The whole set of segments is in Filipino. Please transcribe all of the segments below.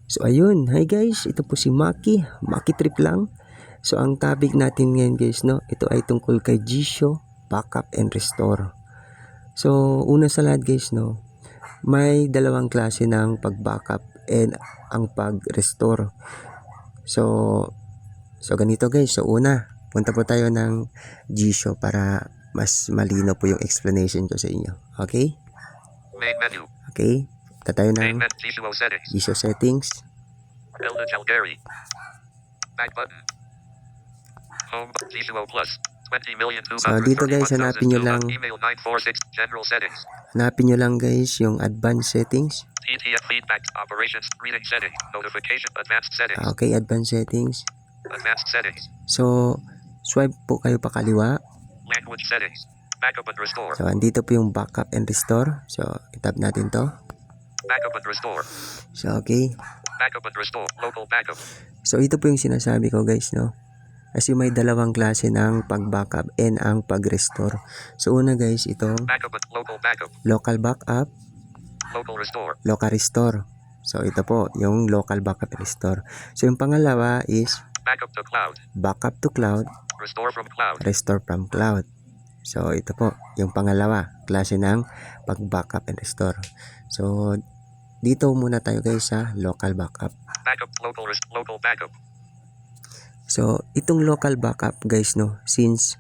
So ayun, hi guys, ito po si Maki Trip lang. So ang topic natin ngayon guys, no, ito ay tungkol kay Jisho Backup and Restore. So una sa lahat guys, no, may dalawang klase ng pag-backup and ang pag-restore. So ganito guys, so una, punta po tayo ng Jisho para mas malino po yung explanation ko sa inyo. Okay? Main menu. Okay? Punta tayo ng Jisho settings. Jisho settings. Elda Calgary. Back button. Home. Jisho Plus. 20,231,200. So dito guys, hanapin nyo lang Email 946. General settings. Hanapin nyo lang guys yung advanced settings. TTF feedback. Operations. Reading setting. Notification. Advanced settings. Okay, advanced settings. Advanced settings. So, swipe po kayo pa kaliwa. Language settings. Backup and restore. So, andito po yung backup and restore. So, itap natin to. Backup and restore. So, okay. Backup and restore. Local backup. So, ito po yung sinasabi ko guys, no? Kasi may dalawang klase ng pag-backup and ang pag-restore. So, una guys, itong Backup and local backup. local backup, Local restore. local restore. So, ito po, yung local backup and restore. So, yung pangalawa is Backup to cloud. backup to cloud, Restore from cloud. restore from cloud. So, ito po, yung pangalawa, klase ng pag-backup and restore. So, dito muna tayo guys sa local backup. Backup. Local backup. So, itong local backup guys, no, since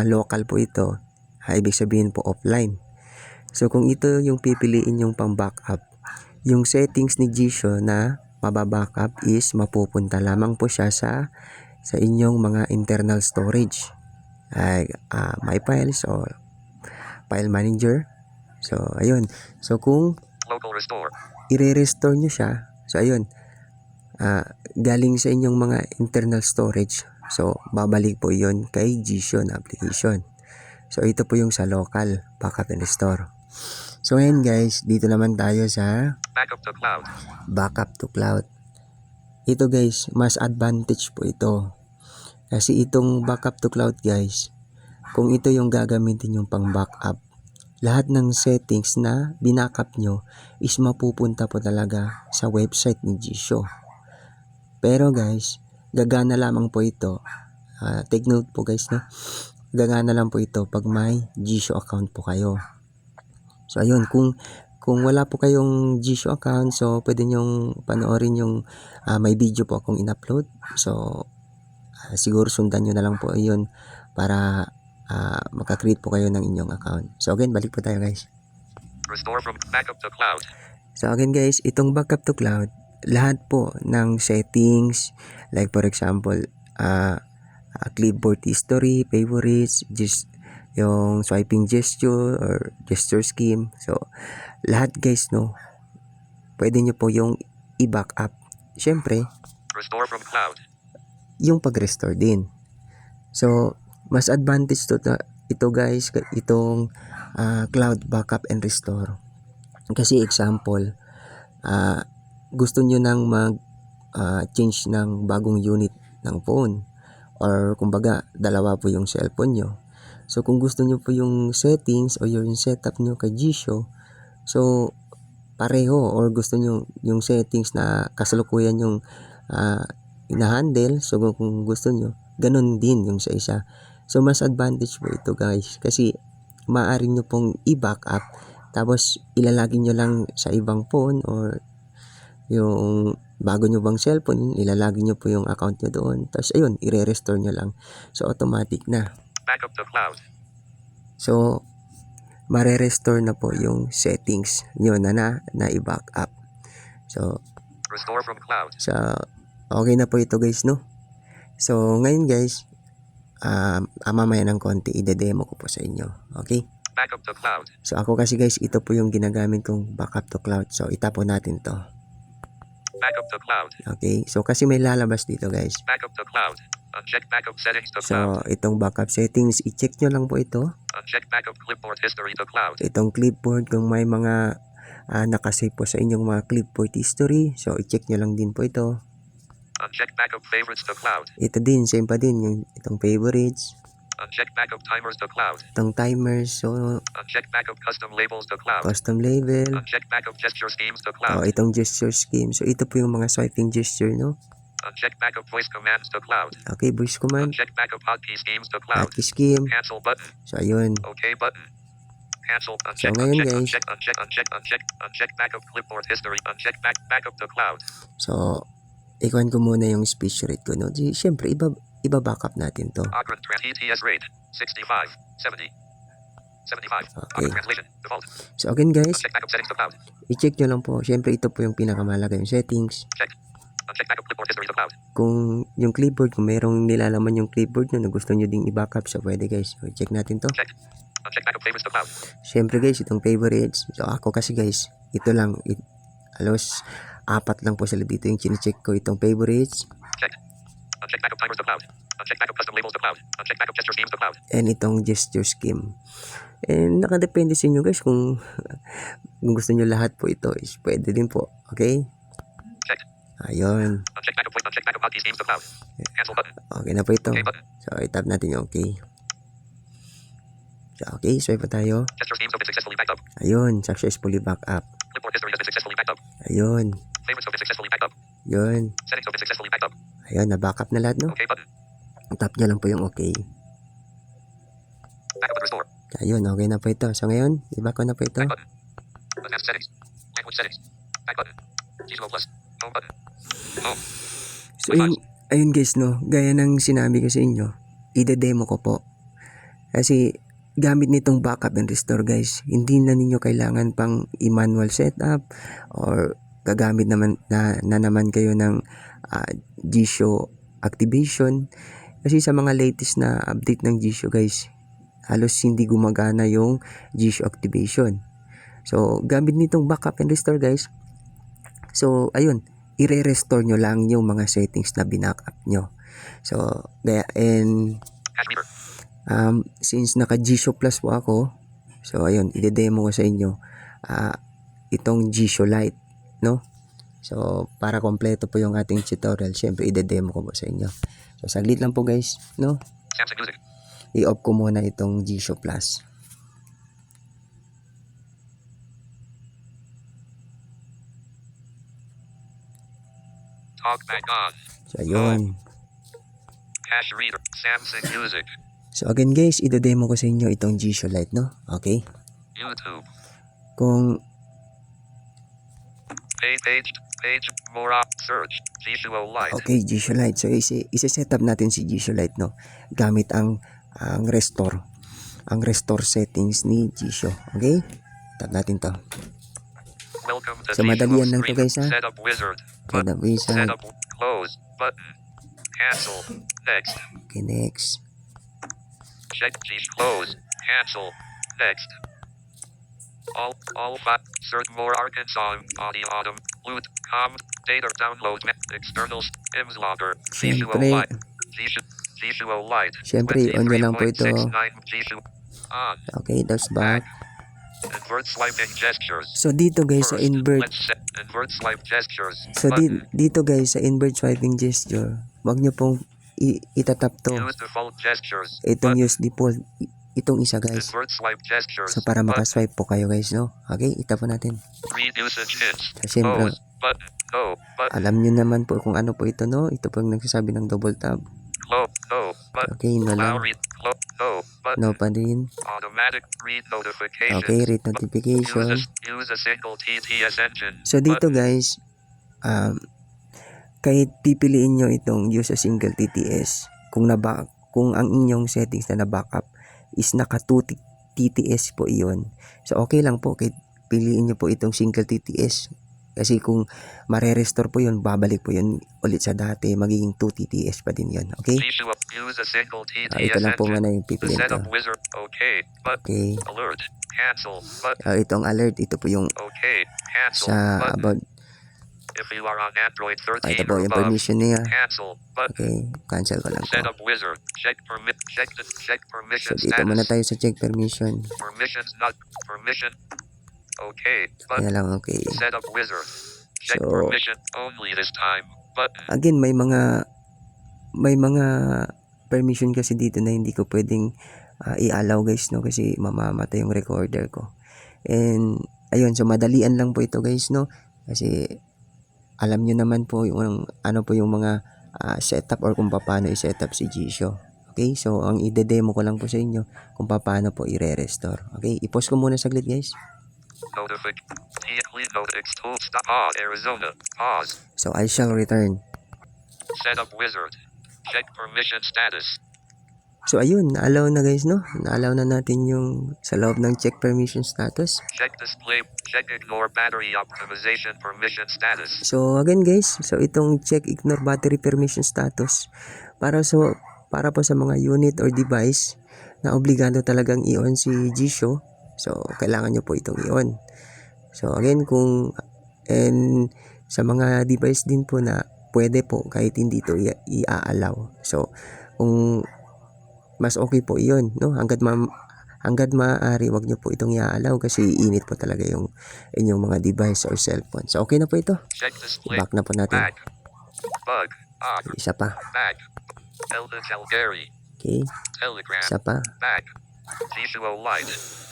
local po ito, ibig sabihin po offline. So, kung ito yung pipiliin yung pang backup, yung settings ni Jisho na mababackup is mapupunta lamang po siya sa inyong mga internal storage. My files or file manager. So, ayun. So, kung Local restore. i-restore nyo siya, so, ayun. Galing sa inyong mga internal storage. So, babalik po yon kay Jisho na application. So, ito po yung sa local backup and restore. So, ngayon guys, dito naman tayo sa Backup to cloud. backup to cloud. Ito guys, mas advantage po ito. Kasi itong backup to cloud guys, kung ito yung gagamitin yung pang backup, lahat ng settings na binackup nyo is mapupunta po talaga sa website ni Jisho. Pero guys, gagana lamang po ito. Take note po guys, no? Gagana lang po ito pag may Jisho account po kayo. So ayun, kung wala po kayong Jisho account, so pwede nyong panoorin yung may video po akong in-upload. So siguro sundan nyo na lang po yun para makakreate po kayo ng inyong account. So again, balik po tayo guys. Restore from backup to cloud. So again guys, itong backup to cloud, lahat po ng settings, like for example, clipboard history, favorites, just yung swiping gesture or gesture scheme. So, lahat guys, no, pwede nyo po yung i-backup. Siyempre, Restore from cloud. yung pag-restore din. So, mas advantage ito guys, itong cloud backup and restore. Kasi example, gusto nyo nang mag-change ng bagong unit ng phone. Or kumbaga, dalawa po yung cellphone nyo. So, kung gusto nyo po yung settings o yung setup nyo kay Jisho, so, pareho or gusto nyo yung settings na kasalukuyan yung ina-handle, so kung gusto nyo, ganun din yung sa isa. So, mas advantage po ito guys, kasi maaari nyo pong i-backup, tapos ilalagay nyo lang sa ibang phone or yung bago nyo bang cellphone, ilalagay nyo po yung account nyo doon. Tapos ayun, i-restore nyo lang. So, automatic na. Backup to cloud. So, mare-restore na po yung settings nyo na i-backup. So, Restore from cloud. Okay na po ito guys, no? So, ngayon guys, mamaya ng konti, ide-demo ko po sa inyo. Okay? Backup to cloud. So, ako kasi guys, ito po yung ginagamit kong backup to cloud. So, itapo natin to. Backup to cloud. Okay? So, kasi may lalabas dito guys. Backup to cloud. Uncheck backup settings to So, cloud. itong backup settings, i-check nyo lang po ito. Uncheck backup clipboard history to cloud. Itong clipboard, kung may mga nakasave po sa inyong mga clipboard history, so i-check nyo lang din po ito. Uncheck backup favorites to cloud. Ito din, same pa din, yung itong favorites. Uncheck backup timers to cloud. Itong timer, so Uncheck backup custom labels to cloud. custom label. Uncheck backup gesture schemes to O, cloud. itong gesture scheme. So, ito po yung mga swiping gesture, no? Uncheck backup voice commands to cloud. Okay, voice command. Uncheck backup hotkey schemes to cloud. Hotkey scheme. Cancel button. So, ayun. OK button. Cancel. Uncheck. ngayon, Uncheck. guys. Uncheck backup clipboard history. Uncheck backup to cloud. So, ikuhan ko muna yung speech rate ko, no? Siyempre, iba-backup natin to. Awkward ETS rate 65, 70, 75. Okay. Awkward translation default. So, again, guys, Uncheck backup settings to cloud. i-check nyo lang po. Siyempre, ito po yung pinakamalaga yung settings. Check. Uncheck backup clipboard history to cloud. Kung yung clipboard, kung merong nilalaman yung clipboard nyo na gusto nyo ding i-backup, so pwede, guys. So, check natin to. Check. Uncheck backup favorites to cloud. Siyempre, guys, itong favorites. So, ako kasi, guys, ito lang. Alos, 4 lang po sila dito yung chinecheck ko. Itong favorites. Check. Uncheck backup timers to cloud. Uncheck backup custom labels to cloud. Uncheck backup gesture schemes to cloud. And itong gesture scheme. And nakadepende sa inyo, guys, kung gusto nyo lahat po ito is pwede din po. Okay? Check. Ayun. Uncheck backup voice. Uncheck backup hotkey schemes to cloud. Cancel button. Okay na po ito. OK button. So, i-tap natin yung okay. So, okay. Swipe pa tayo. Gesture schemes have been successfully backed up. Ayun. Successfully back up. Clipboard history has been successfully backed up. Ayun. Favorites have been successfully backed up. Yun. Settings have been successfully backed up. Ayun. Na-back up na lahat, no? OK button. Tap nyo lang po yung okay. Backup and restore. Ayun. Okay na po ito. So, ngayon, i-back ko na po ito. Back button. Advanced settings. Language settings. Back button. G2O plus. Home button. Home. So, ayun guys, no? Gaya ng sinabi ko sa inyo, ide-demo ko po. Kasi, gamit nitong backup and restore, guys, hindi na ninyo kailangan pang i-manual setup or gagamit naman na naman kayo ng G-Show activation. Kasi sa mga latest na update ng G-Show, guys, halos hindi gumagana yung G-Show activation. So, gamit nitong backup and restore, guys. So, ayun, i-restore nyo lang yung mga settings na binackup nyo. So, and Cache meter. since naka G-Show Plus po ako, so ayun, ide-demo ko sa inyo itong G-Show Lite, no? So, para kompleto po yung ating tutorial, syempre ide-demo ko po sa inyo. So, saglit lang po guys, no? Samsung Music. I-off ko muna itong G-Show Plus. Talkback on. So, ayun. Cache reader. Samsung Music. So, again guys, ide-demo ko sa inyo itong G-Show Lite, no? Okay? YouTube. Kung Page. More up. Search. G2O Lite. okay, G-Show Lite. So, isi-set up natin si G-Show Lite, no? Gamit ang restore. Ang restore settings ni G-Show. Okay? Tap natin to. Welcome to So, madalian lang to screen. guys, ha? Setup wizard. Setup wizard. Setup. Close. Button. Cancel. Next. Okay, next. Check G. Close. Cancel. Next. All five. Search more Arkansas. Audio Autumn. Loot. Data download. Externals. IMS logger. G2O Siyempre, Lite. G2O Lite. Siyempre, on nyo lang po ito. 23.69 G2. On. Okay, that's back. Invert swiping gestures. So, dito guys sa First, invert. let's set invert swipe gestures. So, Button. dito guys sa invert swiping gesture, wag nyo pong itatap to. Use default gestures. Itong Button. use default. Itong isa guys. Invert swipe gestures. So, para Button. makaswipe po kayo guys, no? Okay, itap po natin. Read usage hints. So, siyempre, Pause. Button. No. Button. alam nyo naman po kung ano po ito, no? Ito po yung nagsasabi ng double tap. Close. No. Button. Okay, no Allow lang. read. Close. No. Button. No pa din. Automatic read notifications. Okay, read notification. Use a single TTS engine. So, dito Button. guys, kahit pipiliin nyo itong use a single TTS, kung ang inyong settings na na-backup is naka 2 TTS po iyon. So, okay lang po kahit piliin nyo po itong single TTS. Kasi kung mare-restore po yun, babalik po yun ulit sa dati. Magiging 2 TTS pa din yun. Okay? Use a single TTS Ito lang po engine. muna yung The pipiliin ko. setup wizard. Okay. Button. Okay. Alert. Cancel. Button. Itong alert, ito po yung Okay. Cancel. sa Button. about, If you are on Android 13 ito po or yung above, permission niya. cancel. Button. Okay, cancel ko lang po. Setup wizard. Check So, permission dito muna status. tayo sa check permission. Permissions not permission. Okay. Kaya Button. lang, okay. Setup wizard. Check So, permission only this time. Button. again, may mga permission kasi dito na hindi ko pwedeng i-allow guys, no, kasi mamamatay yung recorder ko. And ayun, so madalian lang po ito guys, no, kasi alam nyo naman po yung ano po yung mga setup or kung paano i-setup si Jisho. Okay, so ang ide-demo ko lang po sa inyo kung paano po i-restore. Okay, i-pause ko muna saglit guys. Arizona. Pause. So I shall return. Setup wizard. Check permission status. So ayun, na-allow na guys, no? Na-allow na natin yung sa loob ng check permission status. Check display. Check ignore battery optimization permission status. So again guys, so itong check ignore battery permission status para po sa mga unit or device na obligado talagang i-on si Jisho. So kailangan nyo po itong i-on. So again, and sa mga device din po na pwede po kahit hindi ito i-allow. So kung mas okay po iyon, no? Hanggat maaari, wag nyo po itong i-allow kasi iinit po talaga yung inyong mga device or cellphone. So okay na po ito. Check display. Back na po natin. Back. Bug. Isa pa. Back. Calgary. Okay. Telegram. Isa pa. Back. Visual light.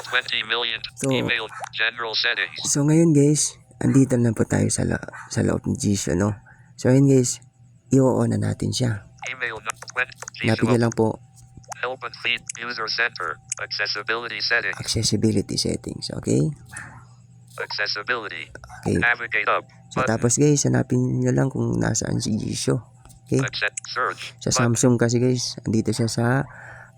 20 million. So, Email. General settings. So ngayon guys, andito na po tayo sa loob ng Jisho, no? So ayun guys, i-on na natin siya. Email. Hanapin nyo lang po Help and feed. User center. Accessibility settings. accessibility settings, okay? Accessibility. Okay. Navigate up. So Button. tapos guys, hanapin nyo lang kung nasaan si Jisho. Okay? Accept. Search. Sa Button. Samsung kasi guys, andito siya sa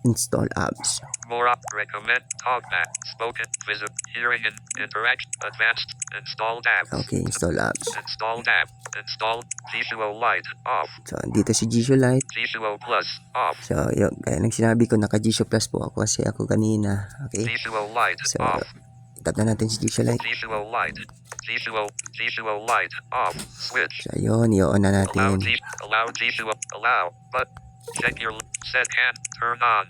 install apps. More up. Recommend. Talkback. Spoken. Visit. Hearing and interact. Advanced. Install tab. Okay, install apps. Install tab. Install. Visual light. Off. So andito si Jisho Lite. Visual plus. Off. So yun, kaya nang sinabi ko naka Jisho Plus po ako kasi ako kanina. Okay? Visual light. So Off. tap na natin si Jisho Lite. Visual light. Visual light. Off. Switch. So yun, i-on na Allow natin. allow visual. Allow. But check your set can turn on.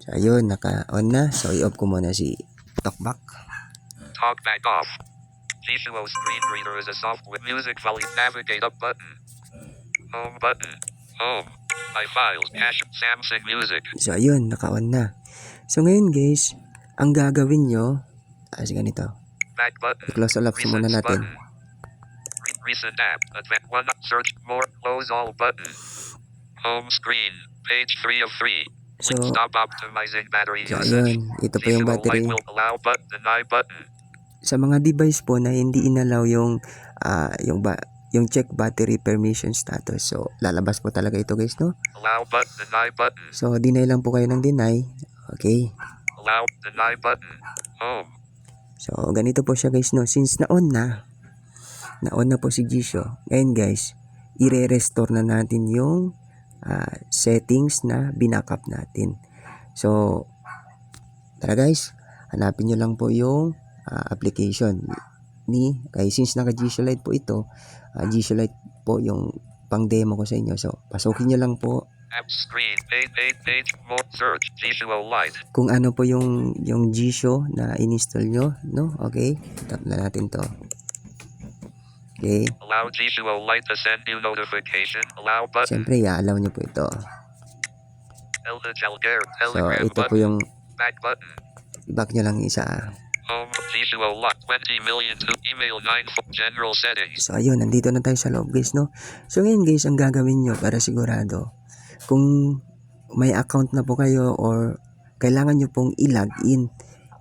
So ayun, naka-on na. So i-off ko muna si TalkBack. Talkback off. Visual screen reader is a software music volume. Navigate up button. Home button. Home. My files. Cache. Samsung Music. So ayun, naka-on na. So ngayon guys, ang gagawin nyo, ganito. Back button. I-close all apps muna Recent natin. button. Recent app. Advanced one. Search more. Close all button. Home screen. Page 3 of 3. So, Stop optimizing battery so usage. ayun, ito po yung Visual battery. light will allow but deny button. Sa mga device po na hindi inalaw yung check battery permission status. So lalabas po talaga ito guys, no? Allow but deny button. So deny lang po kayo ng deny. Okay. Allow deny button. Home. So ganito po siya guys, no? Since na-on na po si Jisho. Ngayon guys, i-restore na natin yung settings na binackup natin. So tara guys, hanapin nyo lang po yung application kaya since naka Jisho Lite po ito, Jisho Lite po yung pang demo ko sa inyo. So pasukin nyo lang po App screen. Page more. Search. Visual light. kung ano po yung Jisho na in-install nyo, no? Okay, tap na natin to. Okay, Allow visual light to send you notification. Allow button. siyempre i-allow nyo po ito. So So Telegram ito po button. yung Back button. back nyo lang isa. Home. Visual light. 20 million to email 9 for general settings. So ayun, nandito na tayo sa loob guys, no? So ngayon guys, ang gagawin nyo para sigurado, kung may account na po kayo or kailangan nyo pong i-login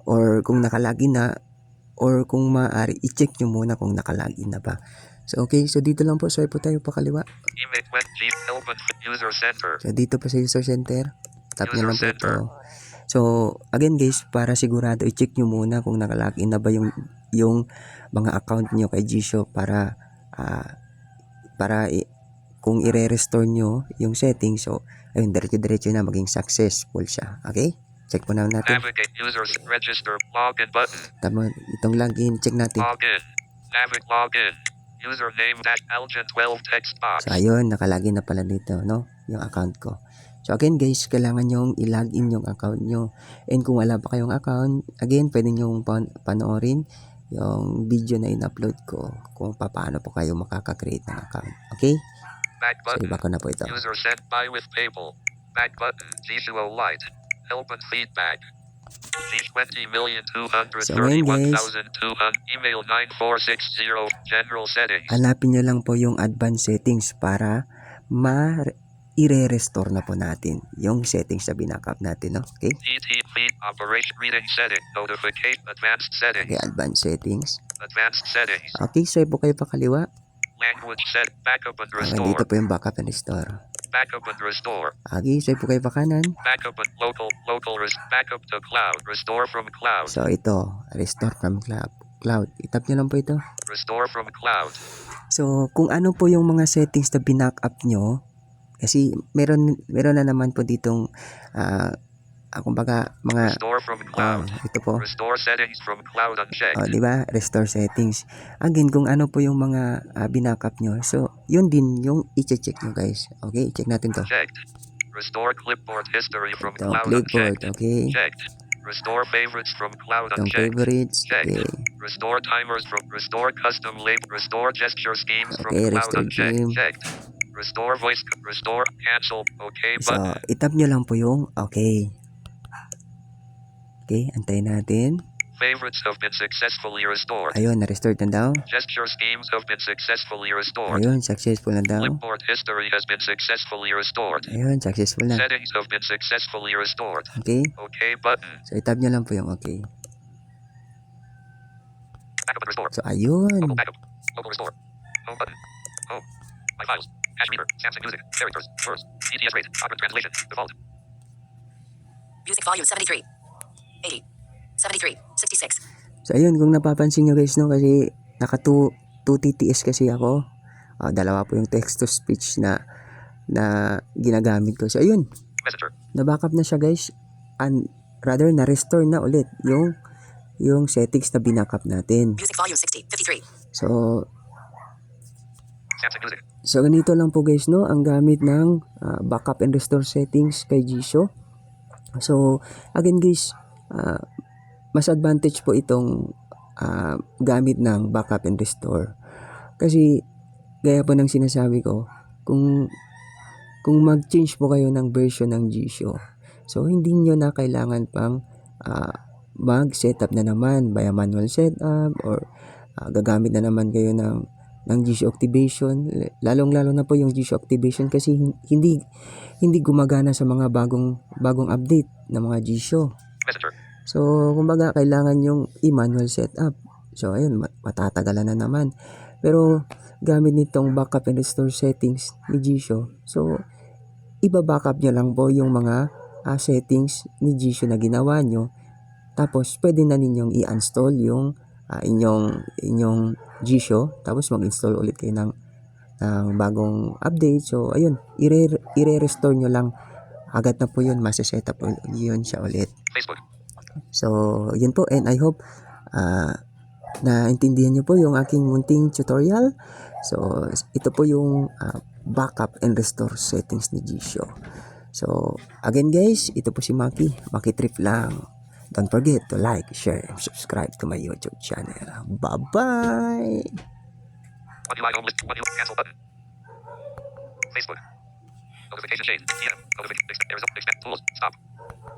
or kung nakalagin na or kung maaari, i-check nyo muna kung nakalagin na ba. So okay, so dito lang po, swipe po tayo pakaliwa. Email when help and user center. So dito po sa user center, tap nyo User lang po ito. center. So again guys, para sigurado, i-check nyo muna kung nakalagin na ba yung mga account nyo kay Jisho para kung i-restore nyo yung settings, so ayun, diretso na maging successful siya. Okay? Check po naman natin. Navigate users register login button. Tama, itong login, check natin. Login. Login. Username Algen 12 text box. So ayun, nakalagin na pala dito, no? Yung account ko. So again guys, kailangan nyong i-login yung account nyo. And kung wala pa kayong account, again, pwede nyong panoorin yung video na in-upload ko kung paano po kayo makaka-create ng account. Okay? Back So, button. iba ko na po ito. User sent by with PayPal. Back button. G2O Lite. Help and feedback. G20,231,200. Email 9460. General settings. Hanapin nyo lang po yung advanced settings para i-restore na po natin yung settings na binackup natin, no? Okay? TT feed operation reading setting. Notification advanced settings. Okay, advanced settings. Advanced settings. Okay, swipe po kayo pa kaliwa. Language set. Backup and Okay, restore. dito po yung backup and restore. Backup and restore. Okay, swipe po kayo pa kanan. Backup and local. Backup to cloud. Restore from cloud. So, ito, restore from cloud. Itap nyo lang po ito. Restore from cloud. So, kung ano po yung mga settings na binackup nyo, kasi meron na naman po ditong kumbaga mga Restore from cloud. ito po. Restore settings from cloud unchecked. Di ba? Restore settings. Again, kung ano po yung mga binackup nyo. So, yun din yung i-check nyo, guys. Okay, i-check natin to. Checked. Restore clipboard history from Ito, cloud clipboard. unchecked. Okay. Checked. Restore favorites from cloud Itong unchecked. favorites. Checked. Okay. Restore timers from restore custom label. Restore gesture schemes from Okay, cloud restore unchecked. game. Checked. Restore voice. Restore cancel. Okay So, button. itap nyo lang po yung okay. Okay, antayin natin. Favorites have been successfully restored. Ayun, na-restore na daw. Gesture schemes have been successfully restored. Ayun, successful na daw. Clipboard history has been successfully restored. Ayun, successful na. Settings have been successfully restored. Okay. Okay button. So, itap nyo lang po yung okay. Backup and restore. So, ayun. Local backup. Local restore. Home button. Home. My files. Cache reader. Samsung Music. Characters. Words. ETS rate. Opera translation. Default. Music volume 73. 80. 73. 66. So, ayun, kung napapansin nyo guys, no, kasi naka 2 TTS kasi ako. Dalawa po yung text-to-speech na ginagamit ko. So, ayun, Messenger. na-backup na siya guys. And rather, na-restore na ulit yung settings na binackup natin. Music volume 60. 53. So, Samsung Music. so ganito lang po guys, no, ang gamit ng backup and restore settings kay Jisoo. So, again guys, mas advantage po itong gamit ng backup and restore. Kasi, gaya po ng sinasabi ko, kung mag-change po kayo ng version ng Jisoo, so hindi nyo na kailangan pang mag-setup na naman via manual setup or gagamit na naman kayo ng Jisoo activation. Lalong-lalo na po yung Jisoo activation kasi hindi gumagana sa mga bagong update ng mga Jisoo. Messenger. So, kumbaga, kailangan yung i-manual setup. So, ayun, matatagalan na naman. Pero, gamit nitong backup and restore settings ni Jisoo, so, iba-backup nyo lang po yung mga settings ni Jisoo na ginawa nyo. Tapos, pwede na ninyong i-install yung inyong Jisoo. Tapos, mag-install ulit kayo ng bagong update. So, ayun, i-restore nyo lang. Agad na po yun, masa-setup yun siya ulit. Facebook. So, yun po, and I hope naintindihan nyo po yung aking munting tutorial. So, ito po yung backup and restore settings ni Jisoo. So, again guys, ito po si Maki Trip lang. Don't forget to like, share, and subscribe to my YouTube channel. Bye-bye! When you like home list. When you cancel button. Facebook. Notification shade. TM. Notification. Expect tools. Stop.